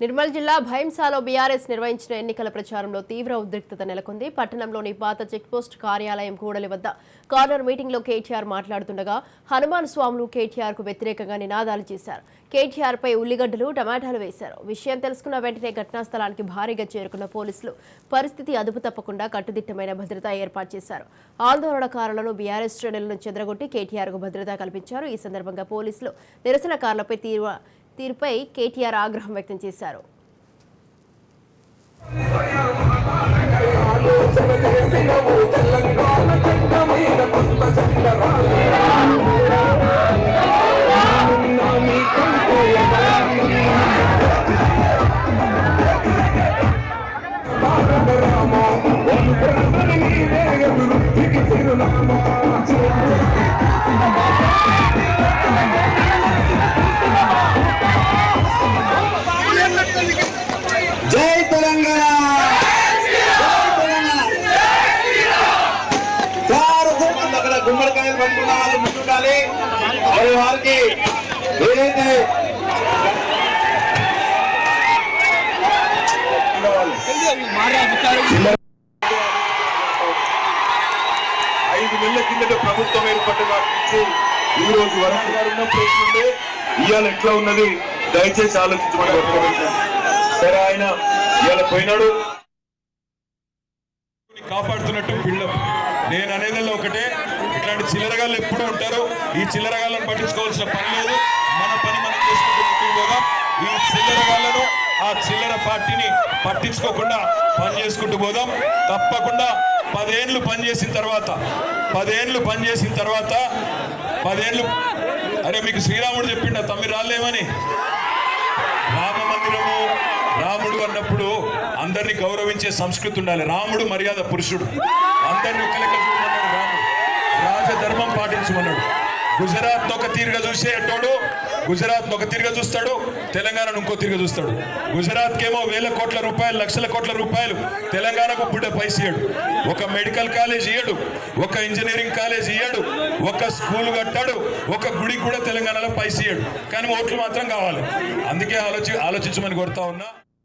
నిర్మల్ జిల్లా భైంసాలో బీఆర్ఎస్ నిర్వహించిన ఎన్నికల ప్రచారంలో తీవ్ర ఉద్రిక్తత నెలకొంది. పట్టణంలోని పాత చెక్పోస్ట్ కార్యాలయం కూడలి వద్ద కార్నర్ మీటింగ్లో కేటీఆర్ మాట్లాడుతుండగా హనుమాన్ స్వాములు కేటీఆర్ కు వ్యతిరేకంగా నినాదాలు చేశారు. కేటీఆర్ పై ఉల్లిగడ్డలు, టమాటాలు వేశారు. విషయం తెలుసుకున్న వెంటనే ఘటనా స్థలానికి భారీగా చేరుకున్న పోలీసులు పరిస్థితి అదుపు తప్పకుండా కట్టుదిట్టమైన భద్రత ఏర్పాటు చేశారు. ఆందోళనకారులను బీఆర్ఎస్ శ్రేణులను చెదరగొట్టి కేటీఆర్ కు భద్రత కల్పించారు. ఈ సందర్భంగా పోలీసులు నిరసనకారులపై తీరుపై కేటీఆర్ ఆగ్రహం వ్యక్తం చేశారు. గుమ్మడికాయలు పట్టుకున్న వాళ్ళు ముందుండాలి. మరి వారికి ఏదైతే 5 నెలల కిందట ప్రభుత్వం ఏర్పడ్డ ఈ రోజు వరకు ఉన్నప్పుడు ఇవాళ ఎట్లా ఉన్నది దయచేసి ఆలోచించమని. సరే, ఆయన ఇవాళ పోయినాడు, కాపాడుతున్నట్టు బిల్డప్. నేను అనేదల్లో ఒకటే, ఇట్లాంటి చిల్లరగాళ్ళు ఎప్పుడు ఉంటారు. ఈ చిల్లరగాళ్ళను పట్టించుకోవాల్సిన పని లేదు. మన పని మనం చేసుకుంటూ ముందుకు పోదాం. ఈ చిల్లరగాళ్ళను, ఆ చిల్లర పార్టీని పట్టించుకోకుండా పని చేసుకుంటూ పోదాం. తప్పకుండా 10 ఏళ్ళు పనిచేసిన తర్వాత 10 ఏళ్ళు అరే మీకు శ్రీరాముడు చెప్పిండ తమ్మి రాలేమని. రామ మందిరము, రాముడు అన్నప్పుడు అందరినీ గౌరవించే సంస్కృతి ఉండాలి. రాముడు మర్యాద పురుషుడు, అందరినీ ఒక లెక్క చూడమన్నాడు. రాముడు రాజధర్మం పాటించమన్నాడు. గుజరాత్ ఒక తీరుగా చూసేటోడు గుజరాత్ ఒక తీరుగా చూస్తాడు, తెలంగాణను ఇంకో తీరుగా చూస్తాడు. గుజరాత్కేమో వేల కోట్ల రూపాయలు, లక్షల కోట్ల రూపాయలు, తెలంగాణకు బుడ్డ పైస ఇయ్యడు. ఒక మెడికల్ కాలేజ్ ఇయ్యడు, ఒక ఇంజనీరింగ్ కాలేజ్ ఇయ్యడు, ఒక స్కూల్ కట్టాడు, ఒక గుడికి కూడా తెలంగాణలో పైస ఇయ్యడు. కానీ ఓట్లు మాత్రం కావాలి. అందుకే ఆలోచించమని కోరుతా ఉన్నా.